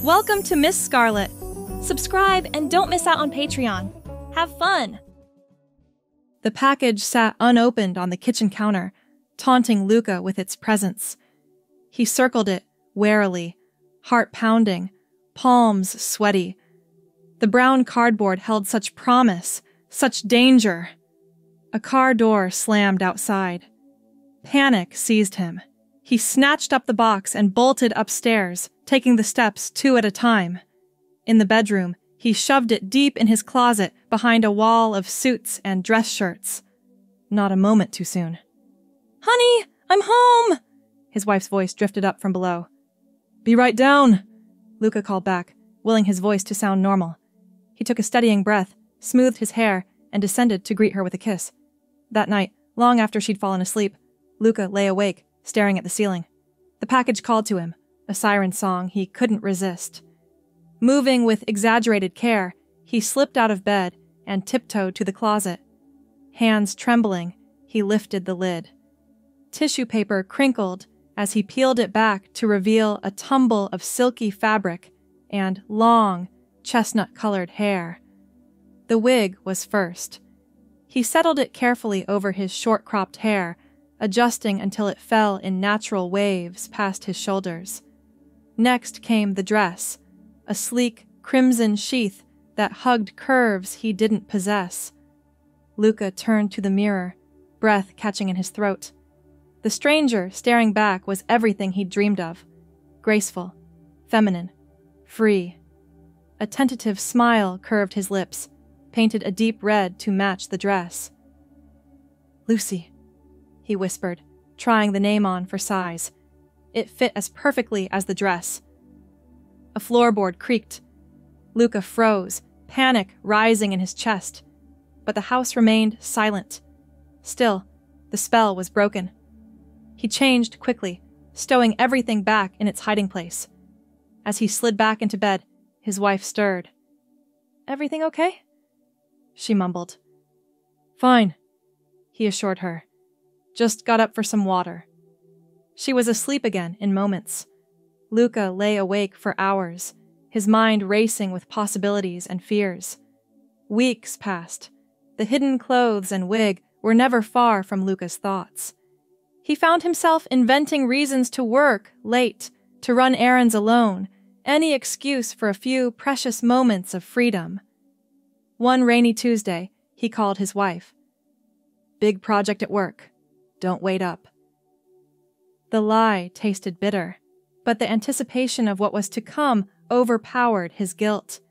Welcome to Miss Scarlett. Subscribe and don't miss out on Patreon. Have fun! The package sat unopened on the kitchen counter, taunting Luca with its presence. He circled it warily, heart pounding, palms sweaty. The brown cardboard held such promise, such danger. A car door slammed outside. Panic seized him. He snatched up the box and bolted upstairs, taking the steps 2 at a time. In the bedroom, he shoved it deep in his closet behind a wall of suits and dress shirts. Not a moment too soon. "Honey, I'm home!" His wife's voice drifted up from below. "Be right down," Luca called back, willing his voice to sound normal. He took a steadying breath, smoothed his hair, and descended to greet her with a kiss. That night, long after she'd fallen asleep, Luca lay awake, staring at the ceiling. The package called to him, a siren song he couldn't resist. Moving with exaggerated care, he slipped out of bed and tiptoed to the closet. Hands trembling, he lifted the lid. Tissue paper crinkled as he peeled it back to reveal a tumble of silky fabric and long, chestnut-colored hair. The wig was first. He settled it carefully over his short-cropped hair, adjusting until it fell in natural waves past his shoulders. Next came the dress, a sleek crimson sheath that hugged curves he didn't possess. Luca turned to the mirror, breath catching in his throat. The stranger staring back was everything he'd dreamed of. Graceful, feminine, free. A tentative smile curved his lips, painted a deep red to match the dress. "Lucy," he whispered, trying the name on for size. It fit as perfectly as the dress. A floorboard creaked. Luca froze, panic rising in his chest. But the house remained silent. Still, the spell was broken. He changed quickly, stowing everything back in its hiding place. As he slid back into bed, his wife stirred. "Everything okay?" She mumbled. "Fine," he assured her. "Just got up for some water." She was asleep again in moments. Luca lay awake for hours, his mind racing with possibilities and fears. Weeks passed. The hidden clothes and wig were never far from Luca's thoughts. He found himself inventing reasons to work late, to run errands alone, any excuse for a few precious moments of freedom. One rainy Tuesday, he called his wife. "Big project at work. Don't wait up." The lie tasted bitter, but the anticipation of what was to come overpowered his guilt.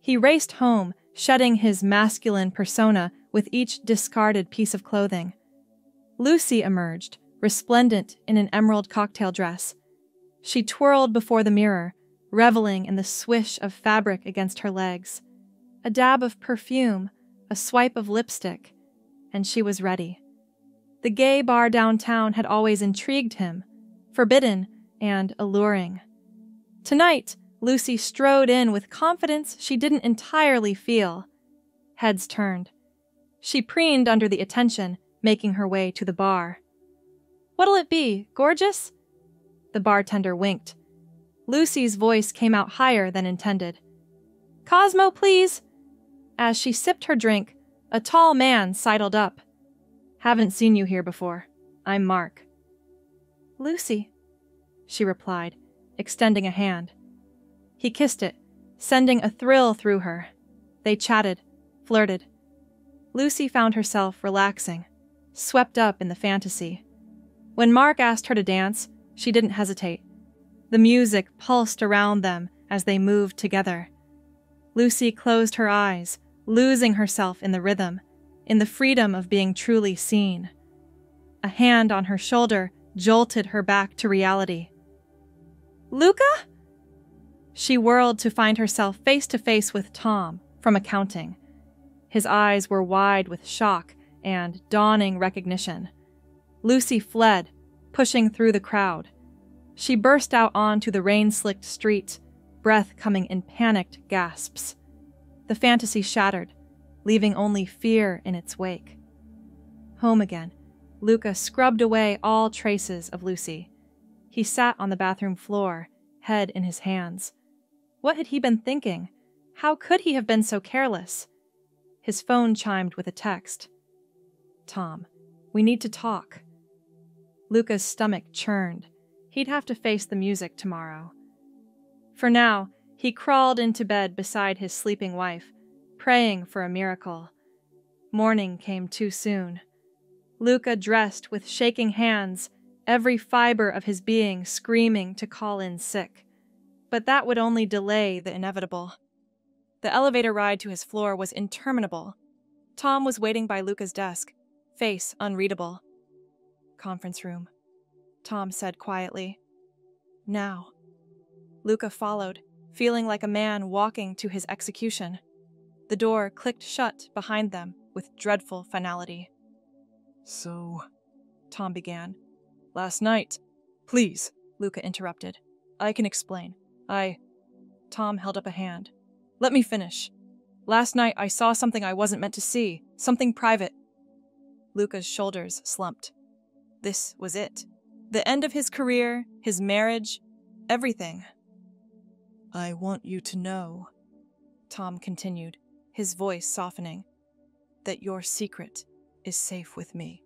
He raced home, shedding his masculine persona with each discarded piece of clothing. Lucy emerged, resplendent in an emerald cocktail dress. She twirled before the mirror, reveling in the swish of fabric against her legs. A dab of perfume, a swipe of lipstick, and she was ready. The gay bar downtown had always intrigued him, forbidden and alluring. Tonight, Lucy strode in with confidence she didn't entirely feel. Heads turned. She preened under the attention, making her way to the bar. "What'll it be, gorgeous?" The bartender winked. Lucy's voice came out higher than intended. "Cosmo, please." As she sipped her drink, a tall man sidled up. "Haven't seen you here before. I'm Mark." "Lucy," she replied, extending a hand. He kissed it, sending a thrill through her. They chatted, flirted. Lucy found herself relaxing, swept up in the fantasy. When Mark asked her to dance, she didn't hesitate. The music pulsed around them as they moved together. Lucy closed her eyes, losing herself in the rhythm, in the freedom of being truly seen. A hand on her shoulder jolted her back to reality. "Luca?" She whirled to find herself face to face with Tom from accounting. His eyes were wide with shock and dawning recognition. Lucy fled, pushing through the crowd. She burst out onto the rain-slicked street, breath coming in panicked gasps. The fantasy shattered, leaving only fear in its wake. Home again, Luca scrubbed away all traces of Lucy. He sat on the bathroom floor, head in his hands. What had he been thinking? How could he have been so careless? His phone chimed with a text. Tom, we need to talk. Luca's stomach churned. He'd have to face the music tomorrow. For now, he crawled into bed beside his sleeping wife, praying for a miracle. Morning came too soon. Luca dressed with shaking hands, every fiber of his being screaming to call in sick. But that would only delay the inevitable. The elevator ride to his floor was interminable. Tom was waiting by Luca's desk, face unreadable. Conference room, Tom said quietly. Now. Luca followed, feeling like a man walking to his execution. The door clicked shut behind them with dreadful finality. So, Tom began. last night. Please, Luca interrupted. I can explain. Tom held up a hand. Let me finish. Last night I saw something I wasn't meant to see, something private. Luca's shoulders slumped. This was it. The end of his career, his marriage, everything. I want you to know, Tom continued, his voice softening, that your secret is safe with me.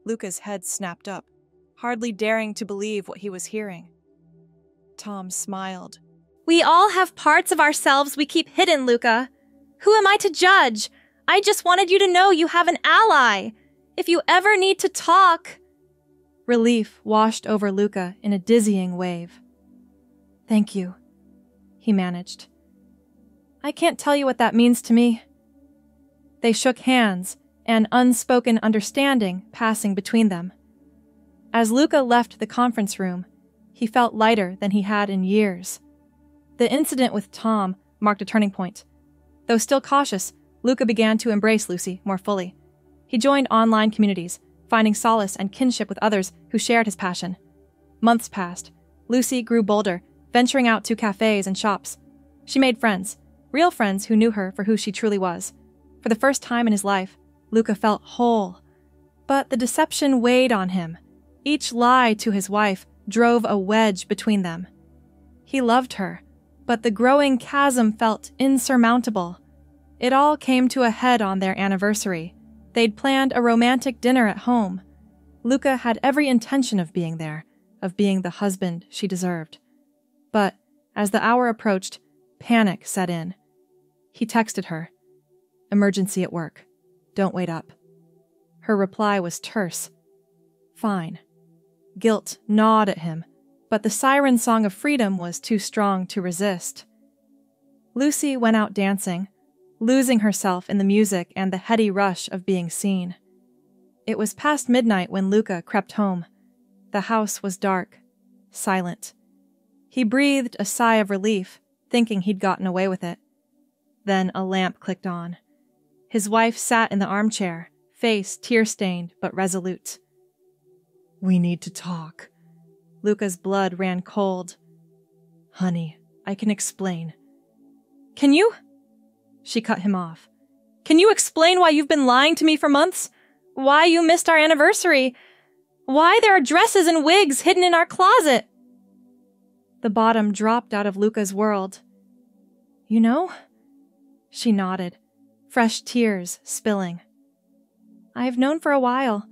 Luca's head snapped up, hardly daring to believe what he was hearing. Tom smiled. We all have parts of ourselves we keep hidden, Luca. Who am I to judge? I just wanted you to know you have an ally. If you ever need to talk... Relief washed over Luca in a dizzying wave. Thank you, he managed. I can't tell you what that means to me. They shook hands, an unspoken understanding passing between them. As Luca left the conference room, he felt lighter than he had in years. The incident with Tom marked a turning point. Though still cautious, Luca began to embrace Lucy more fully. He joined online communities, finding solace and kinship with others who shared his passion. Months passed. Lucy grew bolder, venturing out to cafes and shops. She made friends, real friends who knew her for who she truly was. For the first time in his life, Luca felt whole. But the deception weighed on him. Each lie to his wife drove a wedge between them. He loved her, but the growing chasm felt insurmountable. It all came to a head on their anniversary. They'd planned a romantic dinner at home. Luca had every intention of being there, of being the husband she deserved. But as the hour approached, panic set in. He texted her, "Emergency at work. Don't wait up." Her reply was terse. Fine. Guilt gnawed at him, but the siren song of freedom was too strong to resist. Lucy went out dancing, losing herself in the music and the heady rush of being seen. It was past midnight when Luca crept home. The house was dark, silent. He breathed a sigh of relief, thinking he'd gotten away with it. Then a lamp clicked on. His wife sat in the armchair, face tear-stained but resolute. We need to talk. Luca's blood ran cold. Honey, I can explain. Can you? She cut him off. Can you explain why you've been lying to me for months? Why you missed our anniversary? Why there are dresses and wigs hidden in our closet? The bottom dropped out of Luca's world. You know? She nodded, fresh tears spilling. I've known for a while.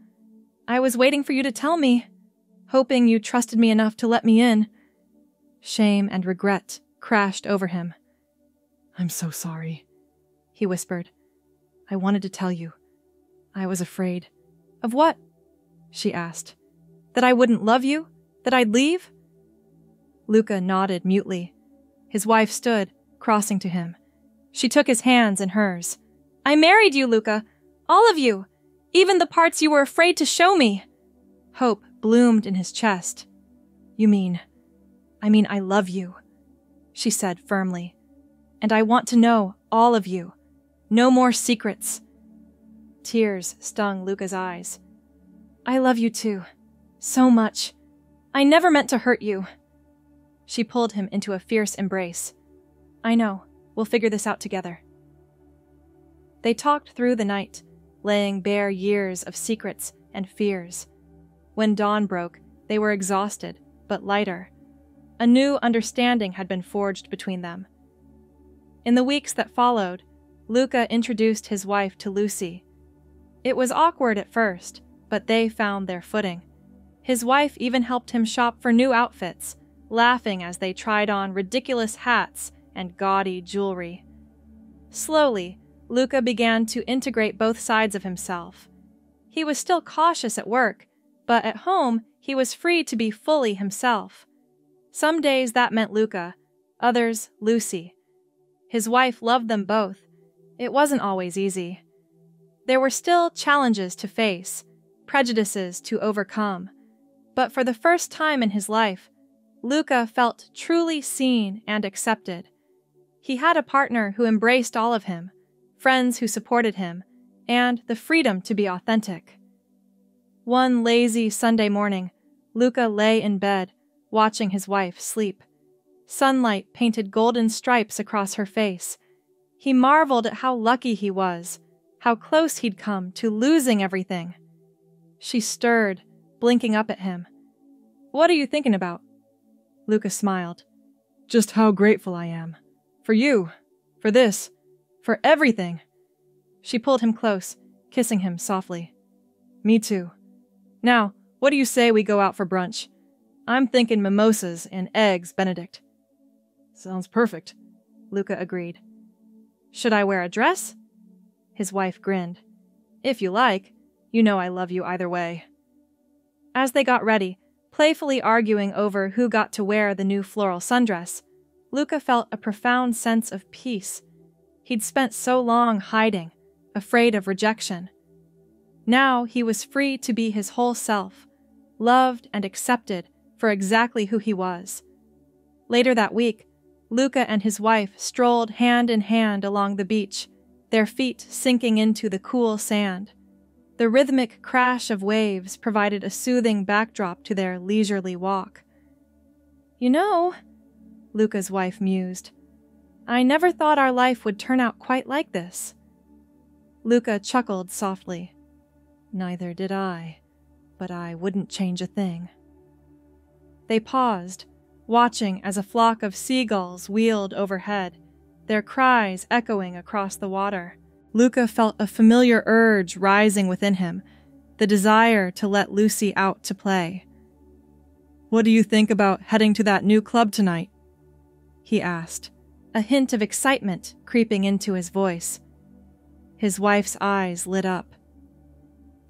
I was waiting for you to tell me, hoping you trusted me enough to let me in. Shame and regret crashed over him. I'm so sorry, he whispered. I wanted to tell you. I was afraid. Of what? She asked. That I wouldn't love you? That I'd leave? Luca nodded mutely. His wife stood, crossing to him. She took his hands in hers. I married you, Luca. All of you. Even the parts you were afraid to show me. Hope bloomed in his chest. I mean I love you, she said firmly. And I want to know all of you. No more secrets. Tears stung Luca's eyes. I love you too. So much. I never meant to hurt you. She pulled him into a fierce embrace. I know. We'll figure this out together. They talked through the night, laying bare years of secrets and fears. When dawn broke, they were exhausted, but lighter. A new understanding had been forged between them. In the weeks that followed, Luca introduced his wife to Lucy. It was awkward at first, but they found their footing. His wife even helped him shop for new outfits, laughing as they tried on ridiculous hats and gaudy jewelry. Slowly, Luca began to integrate both sides of himself. He was still cautious at work, but at home he was free to be fully himself. Some days that meant Luca, others Lucy. His wife loved them both. It wasn't always easy. There were still challenges to face, prejudices to overcome. But for the first time in his life, Luca felt truly seen and accepted. He had a partner who embraced all of him, friends who supported him, and the freedom to be authentic. One lazy Sunday morning, Luca lay in bed, watching his wife sleep. Sunlight painted golden stripes across her face. He marveled at how lucky he was, how close he'd come to losing everything. She stirred, blinking up at him. "What are you thinking about?" Luca smiled. "Just how grateful I am. For you. For this. For everything." She pulled him close, kissing him softly. "Me too. Now, what do you say we go out for brunch? I'm thinking mimosas and eggs Benedict." "Sounds perfect," Luca agreed. "Should I wear a dress?" His wife grinned. "If you like. You know I love you either way." As they got ready, playfully arguing over who got to wear the new floral sundress, Luca felt a profound sense of peace. He'd spent so long hiding, afraid of rejection. Now he was free to be his whole self, loved and accepted for exactly who he was. Later that week, Luca and his wife strolled hand in hand along the beach, their feet sinking into the cool sand. The rhythmic crash of waves provided a soothing backdrop to their leisurely walk. "You know," Luca's wife mused, "I never thought our life would turn out quite like this." Luca chuckled softly. "Neither did I, but I wouldn't change a thing." They paused, watching as a flock of seagulls wheeled overhead, their cries echoing across the water. Luca felt a familiar urge rising within him, the desire to let Lucy out to play. "What do you think about heading to that new club tonight?" he asked, a hint of excitement creeping into his voice. His wife's eyes lit up.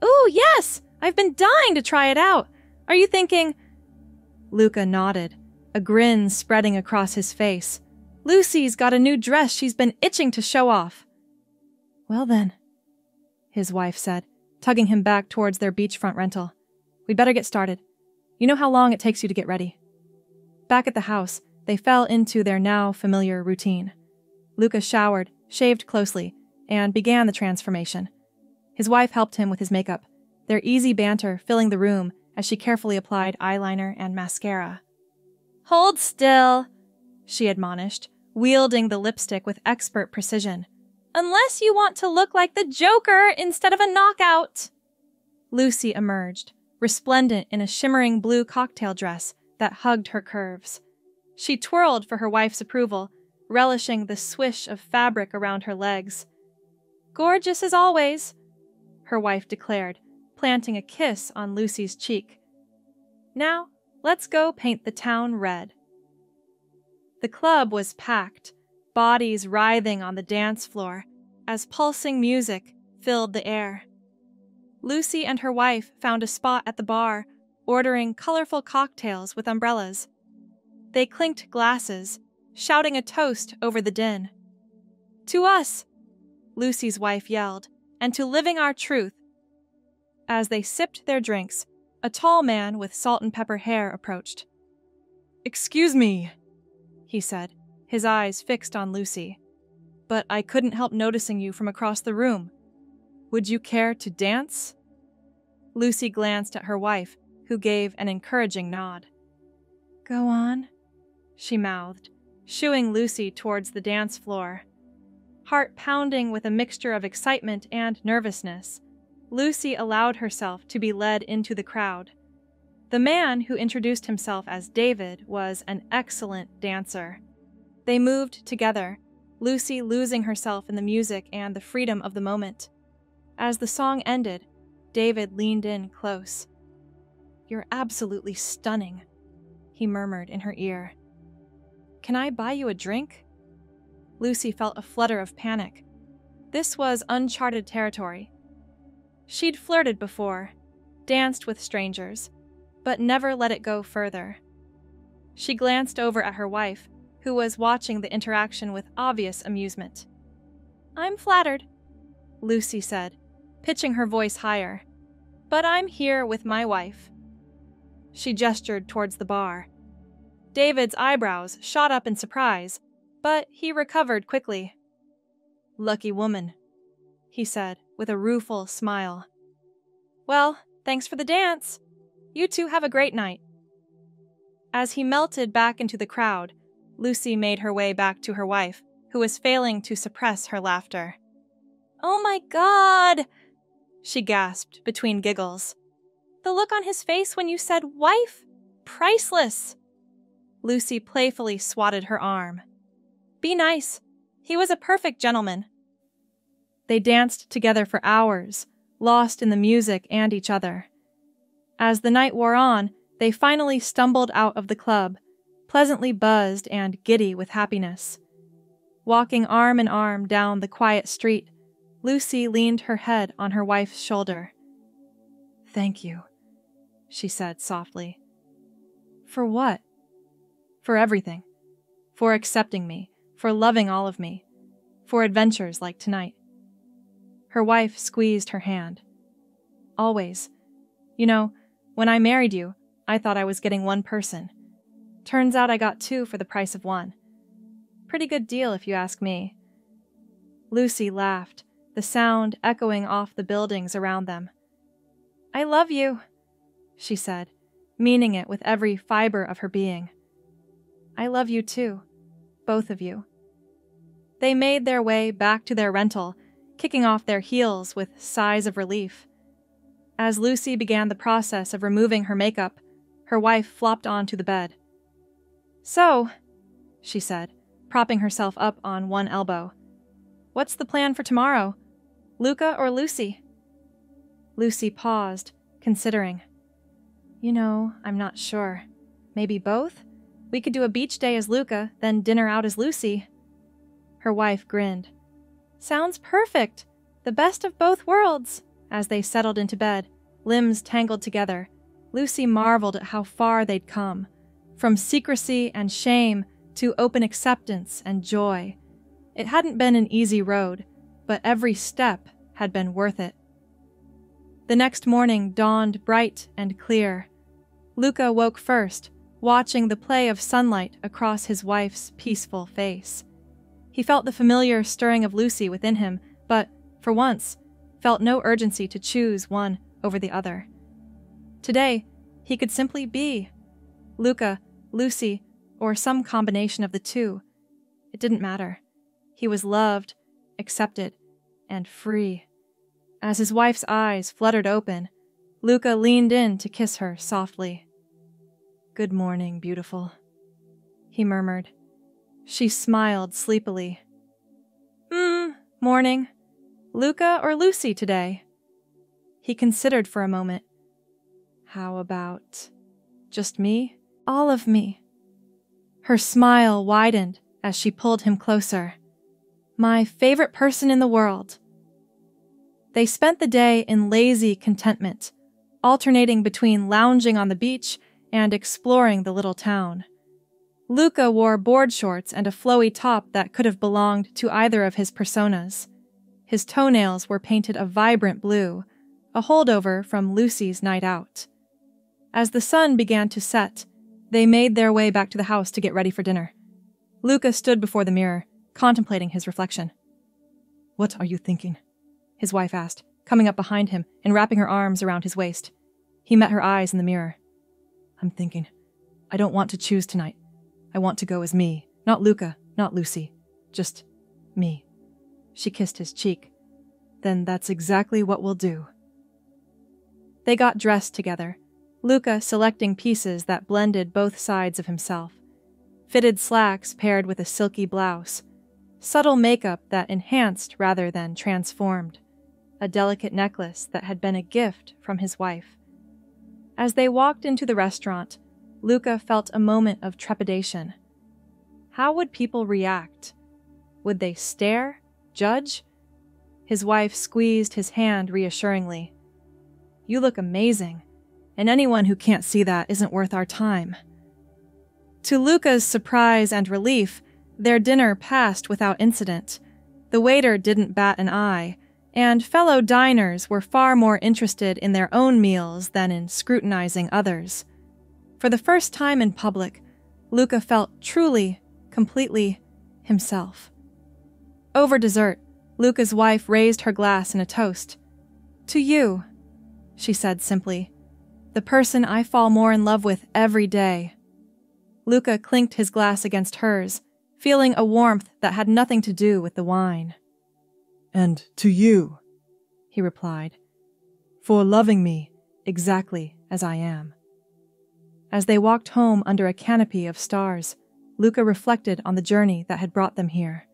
"Ooh, yes! I've been dying to try it out. Are you thinking—" Luca nodded, a grin spreading across his face. "Lucy's got a new dress she's been itching to show off." "Well then," his wife said, tugging him back towards their beachfront rental. "We'd better get started. You know how long it takes you to get ready." Back at the house, they fell into their now familiar routine. Luca showered, shaved closely, and began the transformation. His wife helped him with his makeup, their easy banter filling the room as she carefully applied eyeliner and mascara. "Hold still," she admonished, wielding the lipstick with expert precision. "Unless you want to look like the Joker instead of a knockout." Lucy emerged, resplendent in a shimmering blue cocktail dress that hugged her curves. She twirled for her wife's approval, relishing the swish of fabric around her legs. "Gorgeous as always," her wife declared, planting a kiss on Lucy's cheek. "Now, let's go paint the town red." The club was packed, bodies writhing on the dance floor as pulsing music filled the air. Lucy and her wife found a spot at the bar, ordering colorful cocktails with umbrellas. They clinked glasses, shouting a toast over the din. "To us," Lucy's wife yelled, "and to living our truth." As they sipped their drinks, a tall man with salt and pepper hair approached. "Excuse me," he said, his eyes fixed on Lucy, "but I couldn't help noticing you from across the room. Would you care to dance?" Lucy glanced at her wife, who gave an encouraging nod. "Go on," she mouthed, shooing Lucy towards the dance floor. Heart pounding with a mixture of excitement and nervousness, Lucy allowed herself to be led into the crowd. The man who introduced himself as David was an excellent dancer. They moved together, Lucy losing herself in the music and the freedom of the moment. As the song ended, David leaned in close. "You're absolutely stunning," he murmured in her ear. "Can I buy you a drink?" Lucy felt a flutter of panic. This was uncharted territory. She'd flirted before, danced with strangers, but never let it go further. She glanced over at her wife, who was watching the interaction with obvious amusement. "I'm flattered," Lucy said, pitching her voice higher. "But I'm here with my wife." She gestured towards the bar. David's eyebrows shot up in surprise, but he recovered quickly. "Lucky woman," he said with a rueful smile. "Well, thanks for the dance. You two have a great night." As he melted back into the crowd, Lucy made her way back to her wife, who was failing to suppress her laughter. "Oh my God!" she gasped between giggles. "The look on his face when you said wife? Priceless!" Lucy playfully swatted her arm. "Be nice. He was a perfect gentleman." They danced together for hours, lost in the music and each other. As the night wore on, they finally stumbled out of the club, pleasantly buzzed and giddy with happiness. Walking arm in arm down the quiet street, Lucy leaned her head on her wife's shoulder. "Thank you," she said softly. "For what?" "For everything. For accepting me, for loving all of me, for adventures like tonight." Her wife squeezed her hand. "Always. You know, when I married you, I thought I was getting one person. Turns out I got two for the price of one. Pretty good deal if you ask me." Lucy laughed, the sound echoing off the buildings around them. "I love you," she said, meaning it with every fiber of her being. "I love you too, both of you." They made their way back to their rental, kicking off their heels with sighs of relief. As Lucy began the process of removing her makeup, her wife flopped onto the bed. "So," she said, propping herself up on one elbow, "what's the plan for tomorrow? Luca or Lucy?" Lucy paused, considering. "You know, I'm not sure. Maybe both? We could do a beach day as Luca, then dinner out as Lucy." Her wife grinned. "Sounds perfect! The best of both worlds!" As they settled into bed, limbs tangled together, Lucy marveled at how far they'd come, from secrecy and shame to open acceptance and joy. It hadn't been an easy road, but every step had been worth it. The next morning dawned bright and clear. Luca woke first, watching the play of sunlight across his wife's peaceful face. He felt the familiar stirring of Lucy within him, but, for once, felt no urgency to choose one over the other. Today, he could simply be. Luca, Lucy, or some combination of the two. It didn't matter. He was loved, accepted, and free. As his wife's eyes fluttered open, Luca leaned in to kiss her softly. "Good morning, beautiful," he murmured. She smiled sleepily. Morning. Luca or Lucy today?" He considered for a moment. "How about just me? All of me." Her smile widened as she pulled him closer. "My favorite person in the world." They spent the day in lazy contentment, alternating between lounging on the beach and exploring the little town. Luca wore board shorts and a flowy top that could have belonged to either of his personas. His toenails were painted a vibrant blue, a holdover from Lucy's night out. As the sun began to set, they made their way back to the house to get ready for dinner. Luca stood before the mirror, contemplating his reflection. "What are you thinking?" his wife asked, coming up behind him and wrapping her arms around his waist. He met her eyes in the mirror. "I'm thinking, I don't want to choose tonight. I want to go as me, not Luca, not Lucy, just me." She kissed his cheek. "Then that's exactly what we'll do." They got dressed together, Luca selecting pieces that blended both sides of himself. Fitted slacks paired with a silky blouse. Subtle makeup that enhanced rather than transformed. A delicate necklace that had been a gift from his wife. As they walked into the restaurant, Luca felt a moment of trepidation. How would people react? Would they stare? Judge? His wife squeezed his hand reassuringly. "You look amazing, and anyone who can't see that isn't worth our time." To Luca's surprise and relief, their dinner passed without incident. The waiter didn't bat an eye, and fellow diners were far more interested in their own meals than in scrutinizing others. For the first time in public, Luca felt truly, completely himself. Over dessert, Luca's wife raised her glass in a toast. "To you," she said simply, "the person I fall more in love with every day." Luca clinked his glass against hers, feeling a warmth that had nothing to do with the wine. "And to you," he replied, "for loving me exactly as I am." As they walked home under a canopy of stars, Luca reflected on the journey that had brought them here.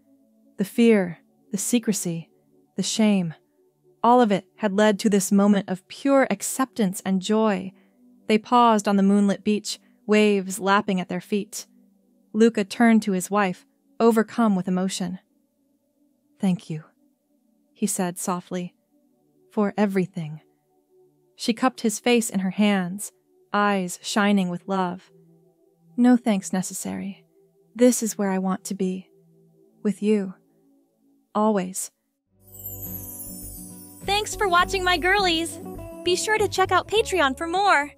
The fear, the secrecy, the shame, all of it had led to this moment of pure acceptance and joy. They paused on the moonlit beach, waves lapping at their feet. Luca turned to his wife, overcome with emotion. "Thank you," he said softly, "for everything." She cupped his face in her hands, eyes shining with love. "No thanks necessary. This is where I want to be. With you. Always." Thanks for watching, my girlies! Be sure to check out Patreon for more!